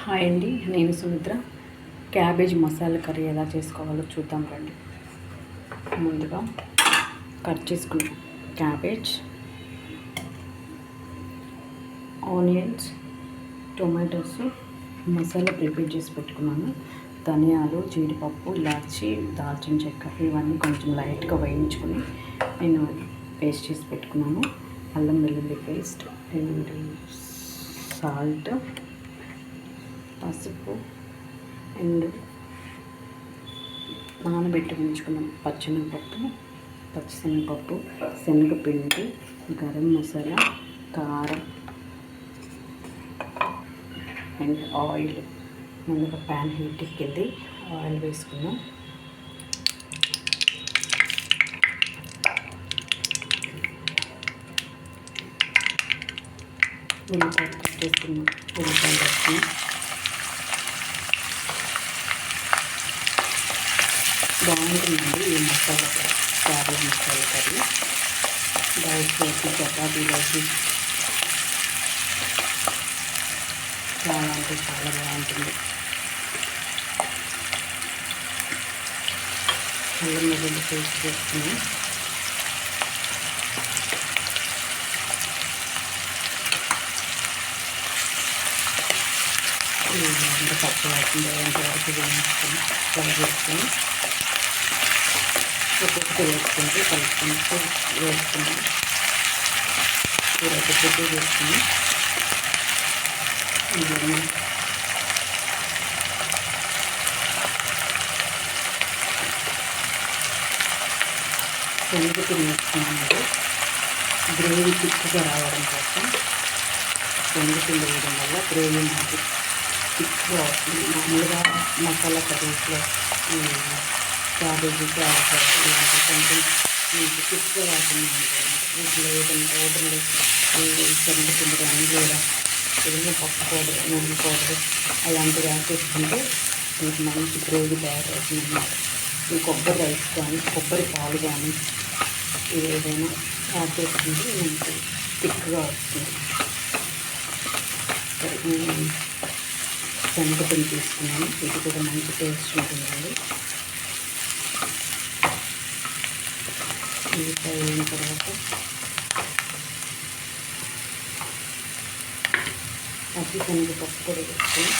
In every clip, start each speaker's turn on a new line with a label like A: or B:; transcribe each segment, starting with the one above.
A: Hi అండి, నేను Sumitra. Cabbage masala curry ఎలా చేసుకోవాలో చూద్దాం రండి. ముందుగా కట్ చేసుకున్న cabbage, onions, tomatoes, masala prepare చేసి పెట్టుకున్నాను. ధనియాలు, జీడిపప్పు, ఇలాచి, దాల్చిన చెక్క ఇవన్నీ కొంచెం లైట్గా వేయించుకొని నేను పేస్ట్ చేసి పెట్టుకున్నాను. అల్లం వెల్లుల్లి పేస్ట్ అండ్ సాల్ట్, పసుపు అండ్ నానబెట్టి ఉంచుకున్నాం పచ్చిశనగపప్పు, శనగపిండి, గరం మసాలా, కారం అండ్ ఆయిల్. ముందుగా ప్యాన్ హీట్ ఎక్కింది, ఆయిల్ వేసుకున్నాం. ఉల్లిపాయలు కట్ చేసుకున్నాం, ఉల్లిపాయలు వేసుకున్నాం. బాగుంటుందండి ఈ మసాలా క్యాబేజ్ మసాలా కర్రీ. రైస్లోకి, చపాతీలోకి చాలా అంటే చాలా బాగుంటుంది. అల్లం వెల్లుల్లి పేస్ట్ వేసుకున్నాం. ఇంకా పప్పు వాటిని వరకు వేయించుకొని ఫ్రై చేసుకొని ఉప్పు వేసుకుంటూ కలుపుకుంటూ వేసుకున్నాం. ప్రిపేర్ చేసుకుని శనగపిండి వేసుకున్నామంటే గ్రేవీ తిక్కుగా రావడం కోసం శనగపిండి వేయడం వల్ల గ్రేవీ మనకి తిక్కుగా అవుతుంది. మామూలుగా మసాలా కర్రీస్లో క్యాబేజీ, క్యారెట్ ఇలాంటి కొంచెం తిక్కుగా రాకుండా ఉంటుంది. వీటిలో ఏదైనా పౌడర్లు శనగపిండి కానీ లేదా ఏదైనా పప్పు పౌడర్, నూనె పౌడర్ అలాంటివి యాడ్ చేసుకుంటే మీకు మంచి గ్రేవీ తయారవుతుంది అన్నమాట. ఈ కొబ్బరి రైస్ కానీ కొబ్బరి పాలు కానీ ఏదైనా యాడ్ చేసుకుంటే మనకి తిక్కుగా వస్తుంది. శనగపిండి తీసుకున్నాను, ఇది కూడా మంచి టేస్ట్ ఉంటుందండి. ఇది ఫ్రై అయిన తర్వాత పచ్చి శనగపప్పు కూడా వేసుకొని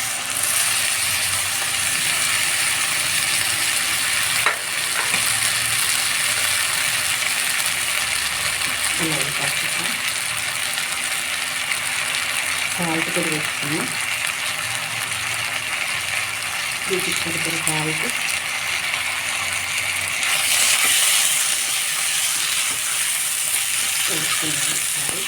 A: అలాగే పసుపు, సాల్ట్ కూడా వేసుకున్నాం. రుచికి సరిపడ సాల్ట్, వేసుకున్నాను.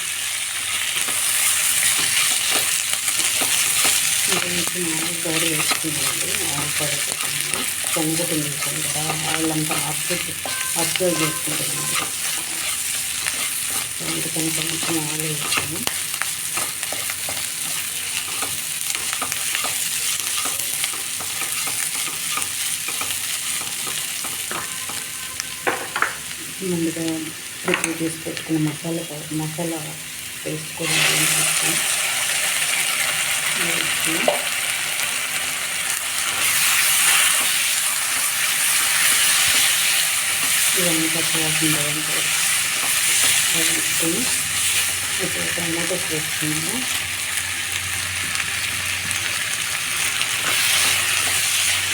A: ఇంకొంచెం ఆయిల్ పౌడర్ వేసుకున్నామండి. ఆయిల్ పౌడర్ వేసుకున్నాము. శనగపిండి వేసాను కదా, ఆయిల్ అంతా అబ్జర్వ్ చేసుకుంటున్నాను. అందుకని కొంచెం ఆయిల్ వేసాను. ముందుగా ప్రిపేర్ చేసి పెట్టుకున్న మసాలా పేస్ట్ కూడా వేసుకుని ఇవన్నీ పచ్చివాసన వేసుకొని ఇప్పుడు టమాటోస్ వేసుకున్నాము.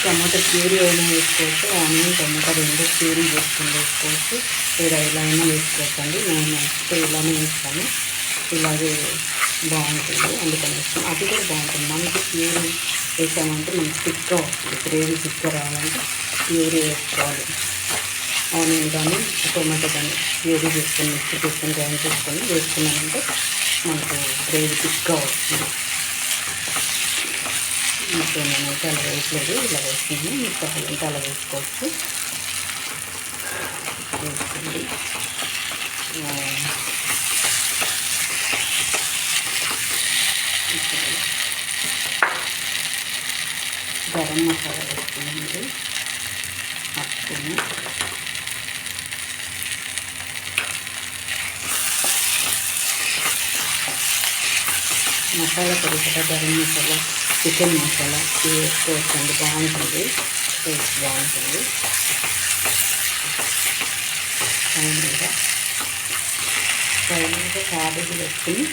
A: టమాటా ప్యూరీ అయినా వేసుకోవచ్చు, ఆనియన్ టమాటా రెండు ప్యూరీ వేసుకోవచ్చు, లేదా ఇలా అయినా వేసుకోవచ్చండి. నేను నెక్స్ట్ ఇలానే వేస్తాను, ఇలాగే బాగుంటుంది అందుకని వేస్తాను. అది కూడా బాగుంటుంది. మనకి ప్యూరీ వేసామంటే మనకి థిక్గా వస్తుంది. గ్రేవీ థిక్గా రావాలంటే ప్యూరీ వేసుకోవాలి. ఆనియన్ కానీ టొమాటో కానీ ప్యూరీ వేసుకొని మిక్సీ తీసుకొని గ్రైండ్ చేసుకొని వేసుకున్నామంటే మనకు గ్రేవీ థిక్గా వస్తుంది. మీకు నేనైతే అలా వేయట్లేదు, ఇలా వేసుకుని మీకు కావాలంటే అలా వేసుకోవచ్చు. వేసుకోండి. గరం మసాలా వేసుకున్నామండి, స్పూను. మసాలా పొడి కూడా గరం మసాలా చికెన్ మసాలా ఇది వేసుకోవచ్చండి, బాగుంటుంది, టేస్ట్ బాగుంటుంది. ఫైనల్గా క్యాబేజీ వేసుకుని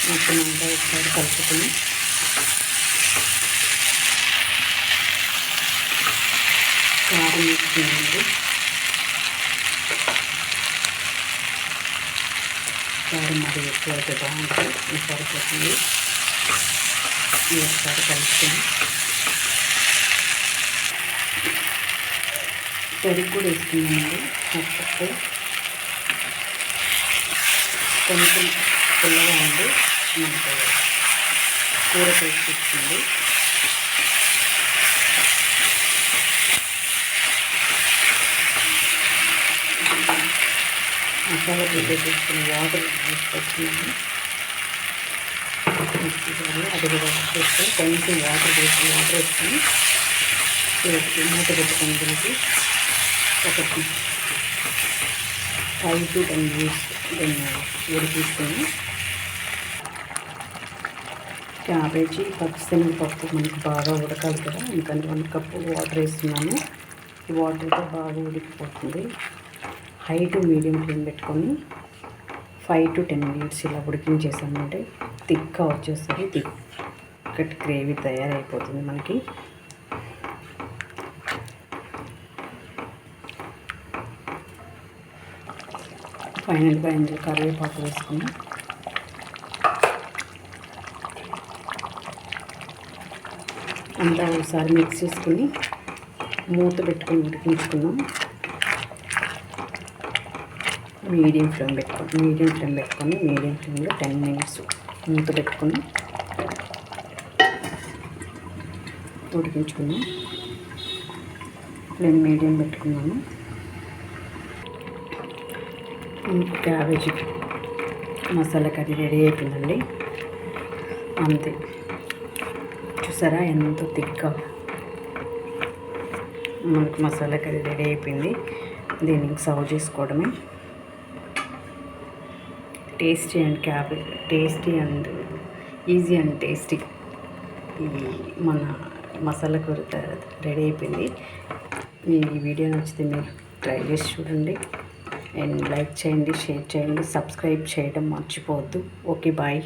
A: మొత్తం అంతా ఒకసారి కలుపుకుని కారం వేసుకున్నామండి. కారం మరి ఎక్కువ అయితే బాగుంటుంది, సరిపోతుంది. ఈ ఒకసారి కలుపుకొని పెరుగు కూడా వేసుకున్నామండి. కాకపోతే కొంచెం పుల్లగా ఉంది, మనకు కూర టేస్ట్ ఇస్తుంది. మసాలా ప్రిపేర్ చేసుకుని వాటర్ తీసుకొచ్చుకున్నాము, అది కూడా వేసుకొని కొంచెం వాటర్ వేసుకొని మూత పెట్టుకొని దీనికి ఒక 5 to 10 minutes ఉడికించుకొని క్యాబేజీ పచ్చిశనగపప్పు మనకి బాగా ఉడకాలి కదా, అందుకని 1 కప్పు వాటర్ వేస్తున్నాను. ఈ వాటర్తో బాగా ఉడికిపోతుంది. హై టు మీడియం ఫ్లేమ్ పెట్టుకొని 5 to 10 minutes ఇలా ఉడికించేసామంటే థిక్గా వచ్చేస్తుంది, థిక్కటి గ్రేవీ తయారైపోతుంది మనకి. ఫైనల్గా ఇందులో కరివేపాకు వేసుకుని అంతా ఒకసారి మిక్స్ చేసుకుని మూత పెట్టుకొని ఉడికించుకున్నాం. మీడియం ఫ్లేమ్ పెట్టుకొని మీడియం ఫ్లేమ్లో 10 minutes మూత పెట్టుకొని ఉడికించుకున్నాం. ఫ్లేమ్ మీడియం పెట్టుకున్నాను. క్యాబేజీ మసాలా కర్రీ రెడీ అయిపోయిందండి. అంతే, చూసారా ఎంతో థిక్గా మనకు మసాలా కర్రీ రెడీ అయిపోయింది. దీన్ని సర్వ్ చేసుకోవడమే. Tasty and easy and tasty ఈ మన మసాలా కూర రెడీ అయిపోయింది. ఈ వీడియో నచ్చితే మీరు ట్రై చేసి చూడండి, అండ్ లైక్ చేయండి, షేర్ చేయండి, సబ్స్క్రైబ్ చేయడం మర్చిపోవద్దు. Okay, bye.